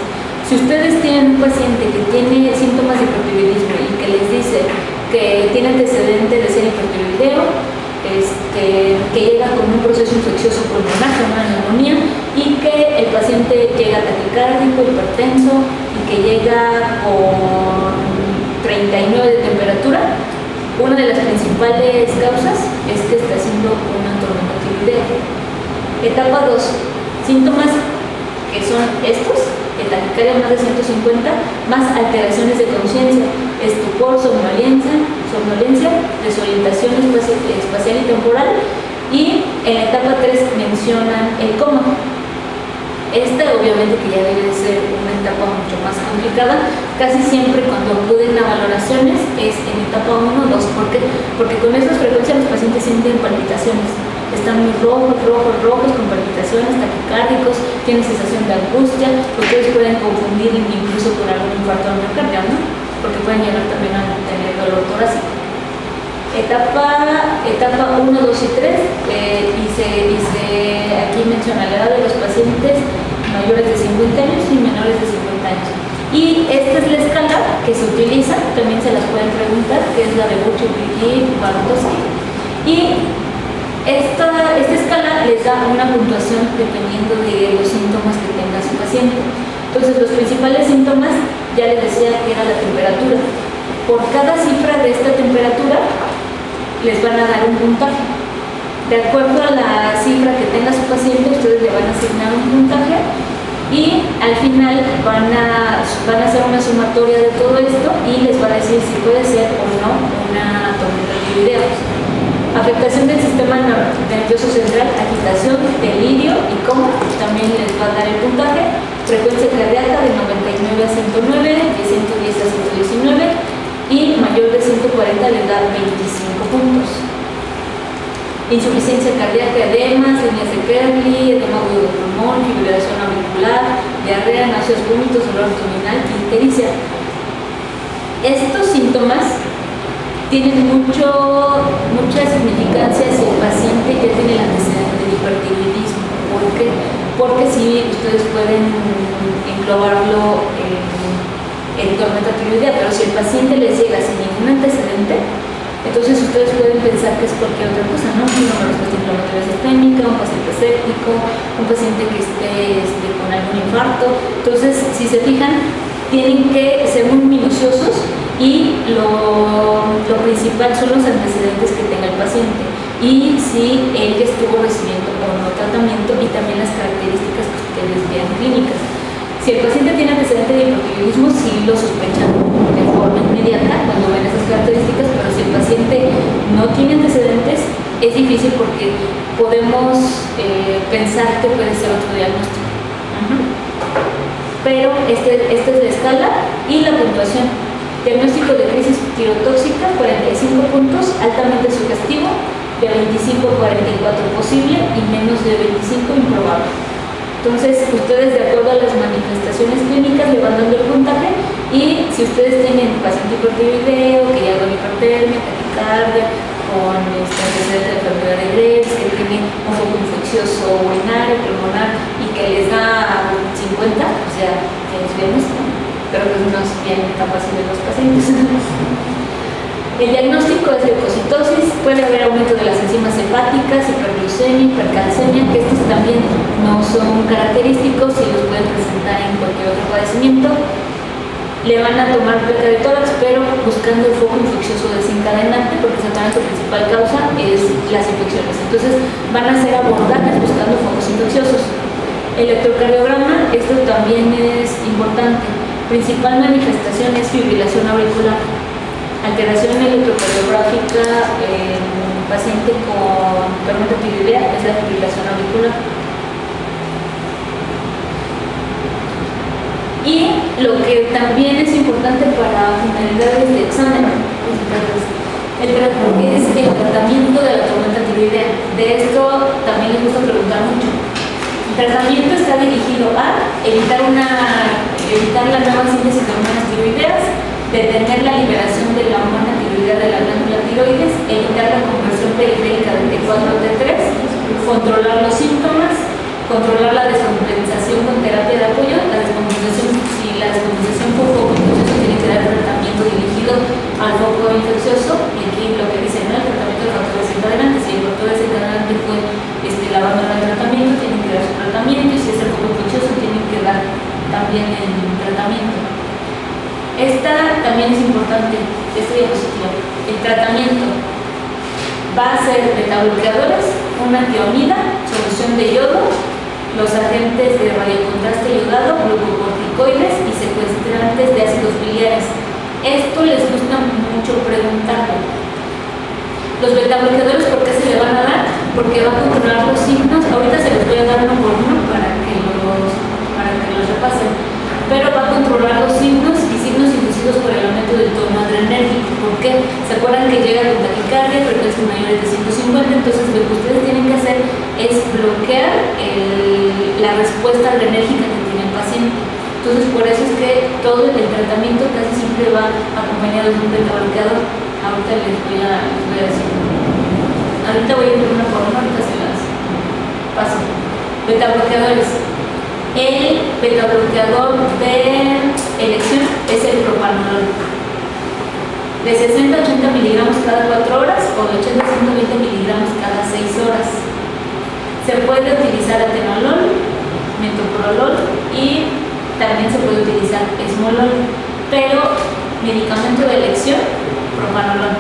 A: Si ustedes tienen un paciente que tiene síntomas de hipertiroidismo y que les dice que tiene antecedente de ser hipertiroideo, que llega con un proceso infeccioso pulmonar, una neumonía, y que el paciente llega taquicárdico, hipertenso y que llega con 39 de temperatura, una de las principales causas es que está haciendo una tormenta tiroidea. Etapa 2, síntomas que son estos: taquicardia más de 150, más alteraciones de conciencia, estupor, somnolencia, desorientación espacial y temporal, y en la etapa 3 mencionan el coma. Esta obviamente que ya debe de ser una etapa mucho más complicada. Casi siempre cuando acuden a valoraciones es en etapa 1, 2, porque con estas frecuencias los pacientes sienten palpitaciones. Están muy rojos, con palpitaciones, taquicárdicos, tienen sensación de angustia. Ustedes pueden confundir incluso con algún infarto al miocardio, ¿no? Porque pueden llegar también a tener dolor torácico. Etapa 1, 2 y 3, aquí menciona la edad de los pacientes mayores de 50 años y menores de 50 años. Y esta es la escala que se utiliza, también se las pueden preguntar, que es la de Bucci-Bartowski. Y esta escala les da una puntuación dependiendo de los síntomas que tenga su paciente. Entonces, los principales síntomas, ya les decía que era la temperatura. Por cada cifra de esta temperatura, les van a dar un puntaje. De acuerdo a la cifra que tenga su paciente, ustedes le van a asignar un puntaje y al final van a hacer una sumatoria de todo esto y les va a decir si puede ser o no una tormenta tiroidea. Afectación del sistema nervioso central, agitación, delirio y coma, también les va a dar el puntaje. Frecuencia cardíaca de 99 a 109, de 110 a 119 y mayor de 140 les da 25 puntos. Insuficiencia cardíaca, edemas, líneas de Kerley, edema agudo de pulmón, fibrilación auricular, diarrea, náuseas, vómitos, dolor abdominal y ictericia. Estos síntomas tienen mucha significancia si el paciente ya tiene el antecedente de hipertiroidismo. ¿Por qué? Porque sí, ustedes pueden englobarlo en tormenta tiroidea, pero si el paciente les llega sin ningún antecedente, entonces ustedes pueden pensar que es cualquier otra cosa, ¿no? Una respuesta inflamatoria sistémica, un paciente séptico, un paciente que esté con algún infarto. Entonces, si se fijan, tienen que ser muy minuciosos y lo principal son los antecedentes que tenga el paciente y si él estuvo recibiendo o no tratamiento y también las características que ustedes vean clínicas. Si el paciente tiene antecedente de hipotiroidismo, sí lo sospechan de forma inmediata cuando ven esas características, pero si el paciente no tiene antecedentes, es difícil porque podemos pensar que puede ser otro diagnóstico. Pero esta es la escala y la puntuación. Diagnóstico de crisis tirotóxica, 45 puntos, altamente sugestivo, de 25 a 44 posible y menos de 25 improbable. Entonces, ustedes de acuerdo a las manifestaciones clínicas le van dando el puntaje y si ustedes tienen paciente hipertiroideo, que ya con hipertermia, taquicardia, con antecedentes de enfermedad de Graves, que tienen un foco infeccioso urinario, pulmonar y que les da 50, o sea, que es bien, pero pues no es bien tan fácil de los pacientes. El diagnóstico es leucocitosis, puede haber aumento de las enzimas hepáticas, hiperglucemia, hipercalcemia, que estos también no son característicos y los pueden presentar en cualquier otro padecimiento. Le van a tomar placa de tórax, pero buscando el foco infeccioso desencadenante, porque su principal causa es las infecciones. Entonces van a hacer abordajes buscando focos infecciosos. Electrocardiograma, esto también es importante. Principal manifestación es fibrilación auricular. Alteración electrocardiográfica en un paciente con tormenta tiroidea es la fibrilación auricular. Y lo que también es importante para finalidades de examen es el tratamiento de la tormenta tiroidea. De esto también les gusta preguntar mucho. El tratamiento está dirigido a evitar la nueva síntesis de hormonas tiroideas, detener la liberación de la hormona tiroidea de la glándula tiroides, evitar la conversión periférica de T4 a T3, controlar los síntomas, controlar la descompensación con terapia de apoyo. La descompensación, si la descompensación por foco infeccioso, tiene que dar tratamiento dirigido al foco infeccioso, y aquí lo que dice, ¿no? El tratamiento de factor desencadenante. Si el factor desencadenante fue el abandono del tratamiento, tienen que dar su tratamiento, y si es el foco infeccioso, tienen que dar también el tratamiento. Esta también es importante, esta diapositiva. El tratamiento va a ser betabloqueadores, una antiamida, solución de yodo, los agentes de radiocontraste iodado, glucocorticoides y secuestrantes de ácidos biliares. Esto les gusta mucho preguntarlo. Los betabloqueadores, ¿por qué se le van a dar? Porque va a controlar los signos. Ahorita se les voy a dar uno por uno para que los repasen. Pero va a controlar los signos y signos inducidos por el aumento del tono adrenérgico. ¿Por qué? ¿Se acuerdan que llega con taquicardia, frecuencias mayores de 150? Entonces lo que ustedes tienen que hacer es bloquear la respuesta adrenérgica que tiene el paciente. Entonces por eso es que todo el tratamiento casi siempre va acompañado de un betabloqueador. Ahorita les voy a decir. Ahorita voy a ir una por una, ahorita se las paso. Betabloqueadores. El betabloqueador de elección es el propanolol, de 60 a 80 miligramos cada 4 horas o de 80 a 120 miligramos cada 6 horas. Se puede utilizar atenolol, metoprolol y también se puede utilizar esmolol, pero medicamento de elección, propanolol,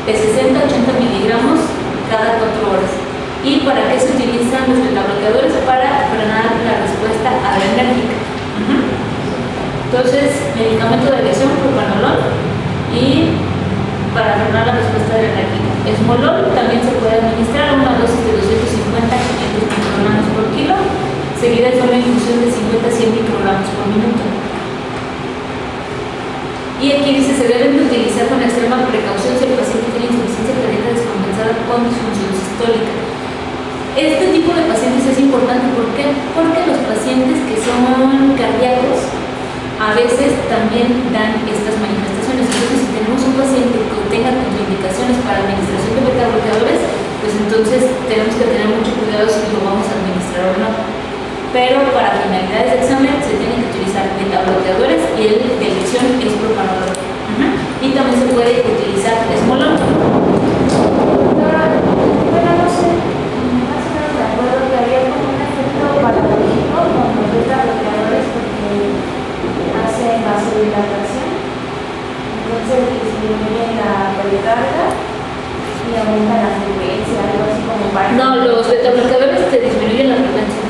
A: de 60 a 80 miligramos cada 4 horas. ¿Y para qué se utilizan los betabloqueadores? Para frenar la respuesta adrenérgica. Entonces, medicamento de elección, propanolol, y para frenar la respuesta adrenérgica. Esmolol también se puede administrar una dosis de 250 a 500 microgramos por kilo, seguida de una infusión de 50 a 100 microgramos por minuto. Y aquí dice, se deben de utilizar con extrema precaución si el paciente tiene insuficiencia cardíaca descompensada con disfunción sistólica. Este tipo de pacientes es importante, ¿por qué? Porque los pacientes que son cardíacos a veces también dan estas manifestaciones. Entonces, si tenemos un paciente que tenga contraindicaciones para administración de betabloqueadores, pues entonces tenemos que tener mucho cuidado si lo vamos a administrar o no. Pero para finalidades de examen se tienen que utilizar betabloqueadores y el de elección es propanolol. Y también se puede utilizar esmolol.
E: Bueno, no sé, más o menos de acuerdo que había como un efecto patológico con los betabloqueadores porque hacen vasodilatación, entonces disminuyen la pericardia y aumentan la frecuencia, algo así como para...
A: No, los betabloqueadores te disminuyen la frecuencia.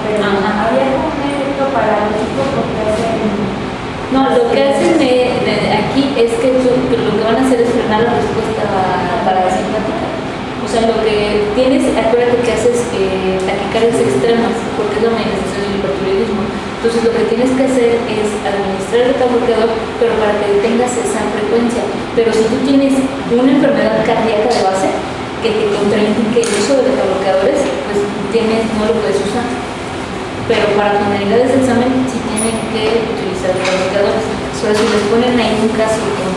E: Pero había como un efecto paradójico porque hacen...
A: No, lo que hacen aquí es que lo que van a hacer es frenar la respuesta parasimpática. O sea, lo que tienes, acuérdate que haces taquicardias extremas, porque es la manifestación del hipertiroidismo. Entonces, lo que tienes que hacer es administrar el betabloqueador, pero para que detengas esa frecuencia. Pero si tú tienes una enfermedad cardíaca de base que te contraindique el uso de betabloqueadores, pues no lo puedes usar. Pero para finalidades de examen sí tienen que utilizar betabloqueadores. pero si les ponen ahí un caso que un